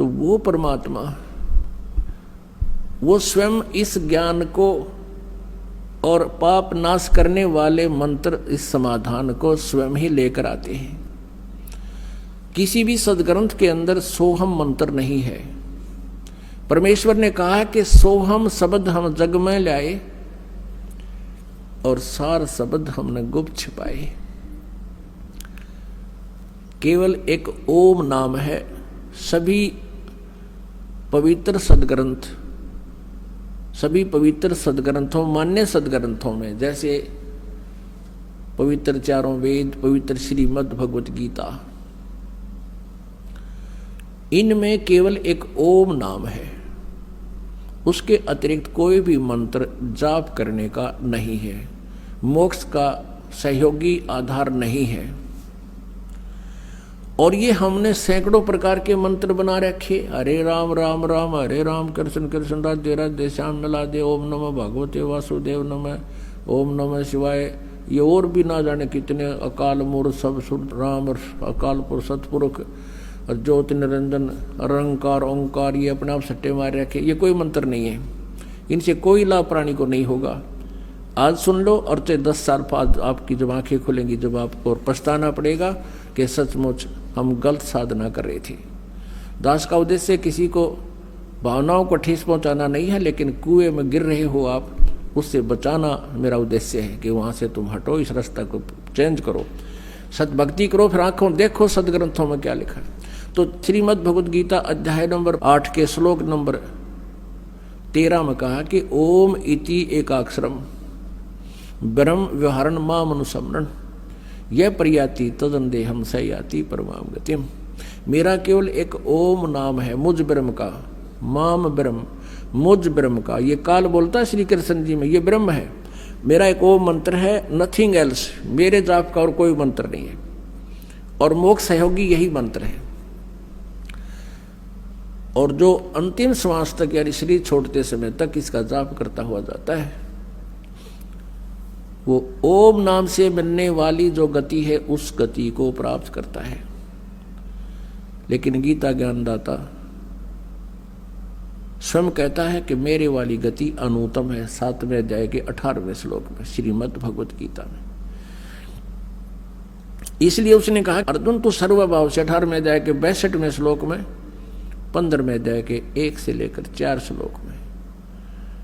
तो वो परमात्मा वो स्वयं इस ज्ञान को और पाप नाश करने वाले मंत्र, इस समाधान को स्वयं ही लेकर आते हैं। किसी भी सदग्रंथ के अंदर सोहम मंत्र नहीं है। परमेश्वर ने कहा है कि सोहम शब्द हम जग में लाए और सार शब्द हमने गुप्त छिपाए। केवल एक ओम नाम है। सभी पवित्र सदग्रंथों, मान्य सदग्रंथों में, जैसे पवित्र चारों वेद, पवित्र श्रीमद् भगवत गीता, इनमें केवल एक ओम नाम है। उसके अतिरिक्त कोई भी मंत्र जाप करने का नहीं है, मोक्ष का सहयोगी आधार नहीं है। और ये हमने सैकड़ों प्रकार के मंत्र बना रखे। हरे राम राम राम हरे राम, कृष्ण कृष्ण राधे राधे, श्याम राधे, ओम नमः भगवते वासुदेव नमः, ओम नमः शिवाय। ये और भी ना जाने कितने अकाल मूर्त सब सुर राम, अकाल पुरुष सतपुरुष और ज्योति निरंजन, अरंकार, ओंकार, ये अपने आप सट्टे मार रखे। ये कोई मंत्र नहीं है, इनसे कोई लाभ प्राणी को नहीं होगा। आज सुन लो और 10 साल बाद आपकी जब आंखें खुलेंगी, जब आपको पछताना पड़ेगा कि सचमुच हम गलत साधना कर रहे थे। दास का उद्देश्य किसी को भावनाओं को ठेस पहुंचाना नहीं है, लेकिन कुएं में गिर रहे हो आप, उससे बचाना मेरा उद्देश्य है कि वहां से तुम हटो, इस रास्ता को चेंज करो, सतभक्ति करो, फिर आंखों देखो सदग्रंथों में क्या लिखा है। तो श्रीमद् भगवद गीता अध्याय नंबर 8 के श्लोक नंबर 13 में कहा कि ओम इति एकाक्षरम ब्रह्म व्यवहारण माम अनुसमरण यह प्रयाति तदंदेहम सयाति परमाम गतिम। मेरा केवल एक ओम नाम है, मुझ ब्रह्म का, माम ब्रह्म, मुझ ब्रह्म का। ये काल बोलता है श्री कृष्ण जी में, ये ब्रह्म है। मेरा एक ओम मंत्र है, नथिंग एल्स। मेरे जाप का और कोई मंत्र नहीं है, और मोक्ष सहयोगी यही मंत्र है। और जो अंतिम श्वास तक यानी शरीर छोड़ते समय तक इसका जाप करता हुआ जाता है, वो ओम नाम से मिलने वाली जो गति है उस गति को प्राप्त करता है। लेकिन गीता ज्ञानदाता स्वयं कहता है कि मेरे वाली गति अनुत्तम है। 7वें अध्याय के 18वें श्लोक में श्रीमद् भगवत गीता में। इसलिए उसने कहा अर्जुन तू सर्वभाव से 18वें अध्याय के 62वें श्लोक में, 15वें अध्याय के 1 से लेकर 4 श्लोक में,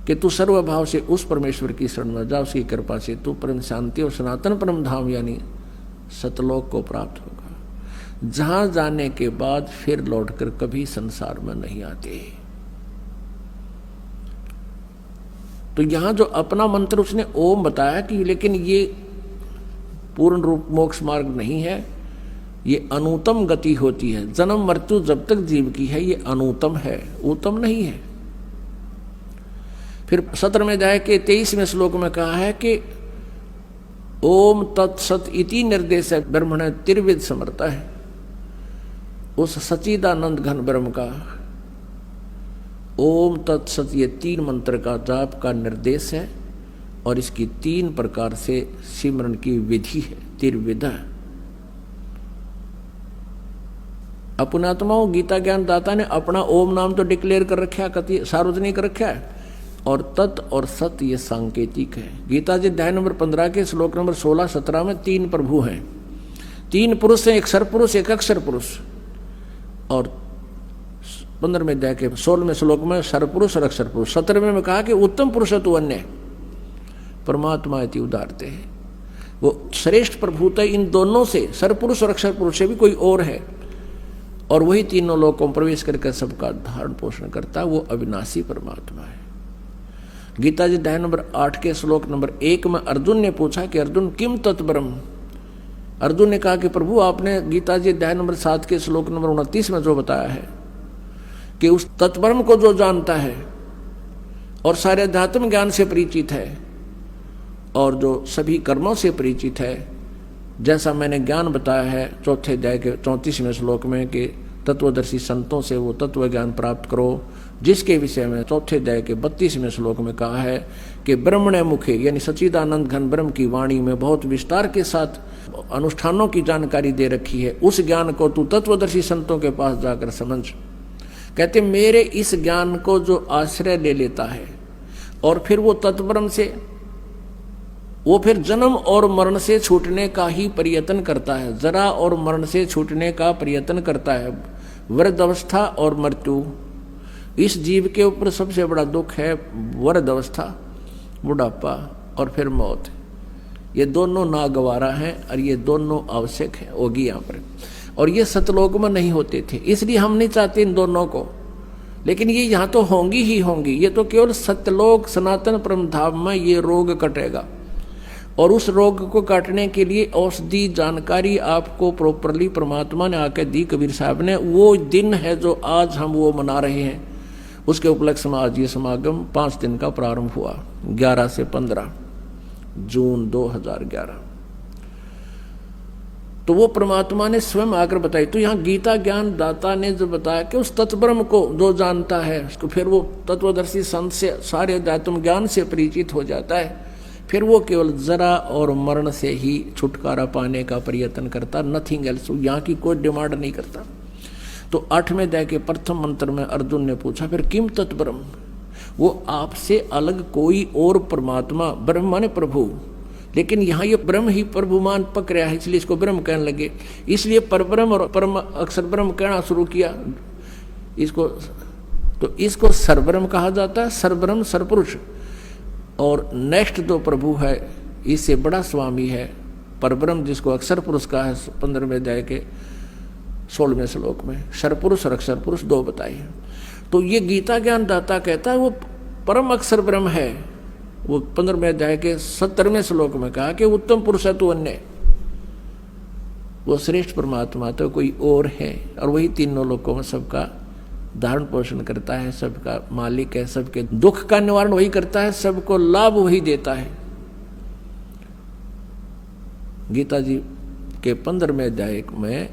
कि तू सर्वभाव से उस परमेश्वर की शरण में जा, उसकी कृपा से तू परम शांति और सनातन परम धाम यानी सतलोक को प्राप्त होगा, जहां जाने के बाद फिर लौटकर कभी संसार में नहीं आते। तो यहां जो अपना मंत्र उसने ओम बताया कि, लेकिन ये पूर्ण रूप मोक्ष मार्ग नहीं है, ये अनुत्तम गति होती है। जन्म मृत्यु जब तक जीव की है ये अनुत्तम है, उत्तम नहीं है। फिर 17वें अध्याय के 23वें श्लोक में कहा है कि ओम तत्सत इति निर्देश है ब्रह्मण त्रिविध समर्था है। उस सच्चिदानंद घन ब्रह्म का ओम तत्सत ये 3 मंत्र का जाप का निर्देश है, और इसकी 3 प्रकार से सिमरन की विधि है, त्रिविधा। अपनात्माओं गीता ज्ञानदाता ने अपना ओम नाम तो डिक्लेयर कर रखा है, कति सार्वजनिक रखा है, और तत् और सत ये सांकेतिक है। गीता जी अध्याय नंबर 15 के श्लोक नंबर 16-17 में 3 प्रभु हैं, 3 पुरुष हैं, एक सरपुरुष एक अक्षर पुरुष। और 15वें अध्याय के 16वें श्लोक में सरपुरुष और अक्षर पुरुष। 17वें में कहा कि उत्तम पुरुष तो अन्य परमात्मा इति उदारते है। वो श्रेष्ठ प्रभुता इन दोनों से, सरपुरुष और अक्षर पुरुष से भी कोई और है, और वही तीनों लोगों में प्रवेश करके सबका धारण पोषण करता है, वो अविनाशी परमात्मा है। गीता जी अध्याय नंबर 8 के श्लोक नंबर 1 में अर्जुन ने पूछा कि अर्जुन किम तत्ब्रह्म। अर्जुन ने कहा कि प्रभु आपने गीता जी अध्याय नंबर 7 के श्लोक नंबर 29 में जो बताया है कि उस तत्ब्रह्म को जो जानता है और सारे अध्यात्म ज्ञान से परिचित है और जो सभी कर्मों से परिचित है, जैसा मैंने ज्ञान बताया है 4थे अध्याय के 34वें श्लोक में कि तत्वदर्शी संतों से वो तत्व ज्ञान प्राप्त करो, जिसके विषय में 4थे अध्याय के 32वें श्लोक में कहा है कि ब्रह्मण्य मुखे यानी सच्चिदानंद घन ब्रह्म की वाणी में बहुत विस्तार के साथ अनुष्ठानों की जानकारी दे रखी है। उस ज्ञान को तू तत्वदर्शी संतों के पास जाकर समझ, कहते मेरे इस ज्ञान को जो आश्रय ले लेता है और फिर वो तत्ब्रह्म से, वो फिर जन्म और मरण से छूटने का ही प्रयत्न करता है, जरा और मरण से छूटने का प्रयत्न करता है। वृद्ध अवस्था और मृत्यु, इस जीव के ऊपर सबसे बड़ा दुख है वृद्ध अवस्था, बुढ़ापा और फिर मौत। ये दोनों नागवारा हैं और ये दोनों आवश्यक है होगी यहाँ पर, और ये सतलोक में नहीं होते थे, इसलिए हम नहीं चाहते इन दोनों को, लेकिन ये यहाँ तो होंगी ही होंगी। ये तो केवल सत्यलोक सनातन परम धाम में ये रोग कटेगा, और उस रोग को काटने के लिए औषधि जानकारी आपको प्रॉपरली परमात्मा ने आकर दी, कबीर साहब ने। वो दिन है जो आज हम वो मना रहे हैं, उसके उपलक्ष्य में आज ये समागम 5 दिन का प्रारंभ हुआ, 11 से 15 जून 2011। तो वो परमात्मा ने स्वयं आकर बताई। तो यहाँ गीता ज्ञान दाता ने जो बताया कि उस तत्ब्रह्म को जो जानता है उसको फिर वो तत्वदर्शी संत से सारे अध्यात्म ज्ञान से परिचित हो जाता है, फिर वो केवल जरा और मरण से ही छुटकारा पाने का प्रयत्न करता, नथिंग एल्स। यहाँ की कोई डिमांड नहीं करता। तो 8वें अध्याय के प्रथम मंत्र में अर्जुन ने पूछा फिर किम तत्ब्रह्म, वो आपसे अलग कोई और परमात्मा, ब्रह्म माने प्रभु, लेकिन यहाँ ये ब्रह्म ही प्रभुमान पक रहा है, इसलिए इसको ब्रह्म कहने लगे, इसलिए परब्रह्म और परम अक्षर ब्रह्म कहना शुरू किया इसको। तो इसको सरब्रह्म कहा जाता है, सरब्रह्म सरपुरुष। और नेक्स्ट जो प्रभु है इससे बड़ा स्वामी है परब्रह्म, जिसको अक्षर पुरुष का है 15वें अध्याय के 16वें श्लोक में सरपुरुष और अक्षर पुरुष 2 बताए हैं। तो ये गीता ज्ञान दाता कहता है वो परम अक्षर ब्रह्म है। वो 15वें अध्याय के 17वें श्लोक में कहा कि उत्तम पुरुष है तू अन्य, वो श्रेष्ठ परमात्मा तो कोई और है, और वही तीनों लोकों में सबका धारण पोषण करता है, सबका मालिक है, सबके दुख का निवारण वही करता है, सबको लाभ वही देता है। गीता जी के 15वें अध्याय में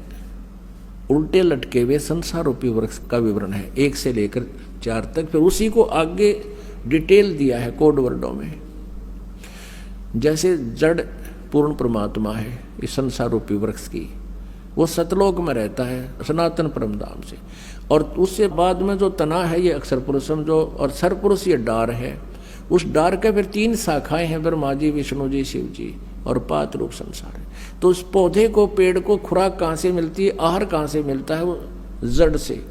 उल्टे लटके हुए संसार रूपी वृक्ष का विवरण है 1 से लेकर 4 तक, फिर उसी को आगे डिटेल दिया है कोड वर्डों में। जैसे जड़ पूर्ण परमात्मा है इस संसार रूपी वृक्ष की, वो सतलोक में रहता है सनातन परम धाम से, और उससे बाद में जो तना है ये अक्षर पुरुष समझो, और सरपुरुष ये डार है। उस डार के फिर 3 शाखाएं हैं, ब्रह्मा जी, विष्णु जी, शिव जी, और पात रूप संसार है। तो उस पौधे को, पेड़ को खुराक कहाँ से मिलती है, आहार कहाँ से मिलता है, वो जड़ से।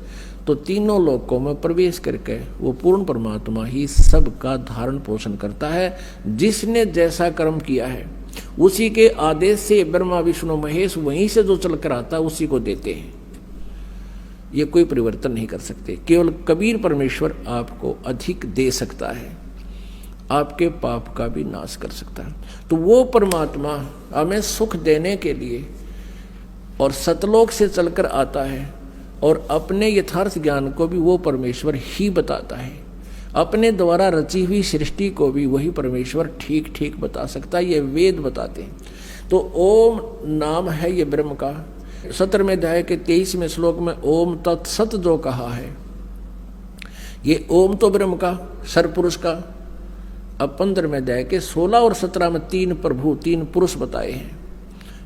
तो तीनों लोकों में प्रवेश करके वो पूर्ण परमात्मा ही सबका धारण पोषण करता है। जिसने जैसा कर्म किया है उसी के आदेश से ब्रह्मा विष्णु महेश वहीं से जो चल कर आता है उसी को देते हैं, ये कोई परिवर्तन नहीं कर सकते। केवल कबीर परमेश्वर आपको अधिक दे सकता है, आपके पाप का भी नाश कर सकता है। तो वो परमात्मा हमें सुख देने के लिए और सतलोक से चलकर आता है, और अपने यथार्थ ज्ञान को भी वो परमेश्वर ही बताता है। अपने द्वारा रची हुई सृष्टि को भी वही परमेश्वर ठीक ठीक बता सकता है, ये वेद बताते हैं। तो ओम नाम है ये ब्रह्म का। 17वें अध्याय के 23वें श्लोक में ओम तत्सत जो कहा है, ये ओम तो ब्रह्म का, सरपुरुष का। अब 15वें अध्याय के 16 और 17 में 3 प्रभु 3 पुरुष बताए हैं।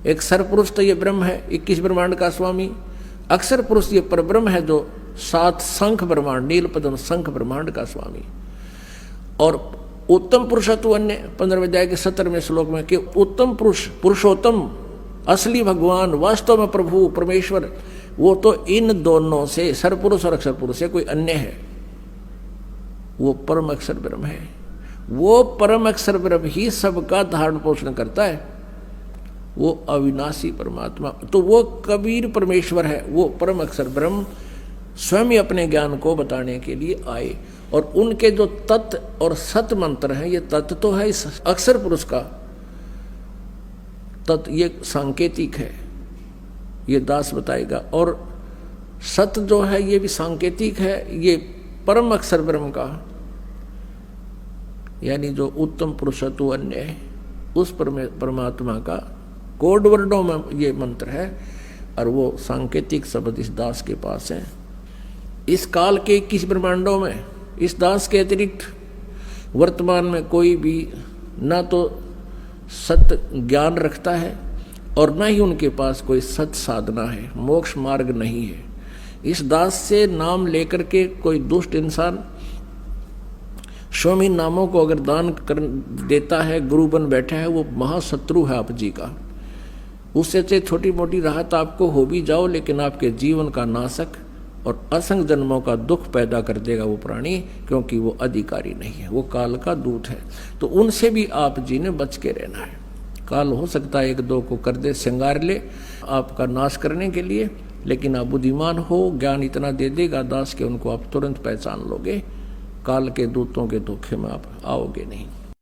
एक सरपुरुष तो ये ब्रह्म है, 21 ब्रह्मांड का स्वामी। अक्षर पुरुष ये परब्रह्म है जो 7 शंख ब्रह्मांड, नील पद्म शंख ब्रह्मांड का स्वामी। और उत्तम पुरुषत्व अन्य 15वें अध्याय के 17वें श्लोक में कि उत्तम पुरुष, पुरुषोत्तम, असली भगवान, वास्तव में प्रभु परमेश्वर, वो तो इन दोनों से, सरपुरुष और अक्षर पुरुष से कोई अन्य है, वो परम अक्षर ब्रह्म है। वो परम अक्षर ब्रह्म ही सबका धारण पोषण करता है, वो अविनाशी परमात्मा। तो वो कबीर परमेश्वर है, वो परम अक्षर ब्रह्म स्वयं अपने ज्ञान को बताने के लिए आए। और उनके जो तत्व और सत मंत्र हैं, ये तत्व तो है इस अक्षर पुरुष का, तत्व ये सांकेतिक है, ये दास बताएगा। और सत जो है ये भी सांकेतिक है, ये परम अक्षर ब्रह्म का, यानी जो उत्तम पुरुषत्व अन्य है उस परमात्मा का कोड वर्डों में ये मंत्र है। और वो सांकेतिक शब्द इस दास के पास है। इस काल के 21 ब्रह्मांडों में इस दास के अतिरिक्त वर्तमान में कोई भी ना तो सत्य ज्ञान रखता है और न ही उनके पास कोई सत साधना है, मोक्ष मार्ग नहीं है। इस दास से नाम लेकर के कोई दुष्ट इंसान स्वामी नामों को अगर दान कर देता है, गुरु बन बैठा है, वो महाशत्रु है आप जी का। उससे से छोटी मोटी राहत आपको हो भी जाओ, लेकिन आपके जीवन का नाशक और असंग जन्मों का दुख पैदा कर देगा वो प्राणी, क्योंकि वो अधिकारी नहीं है, वो काल का दूत है। तो उनसे भी आप जी ने बच के रहना है। काल हो सकता है एक दो को कर दे, श्रृंगार ले आपका नाश करने के लिए, लेकिन आप बुद्धिमान हो, ज्ञान इतना दे देगा दास के उनको आप तुरंत पहचान लोगे। काल के दूतों के धोखे में आप आओगे नहीं।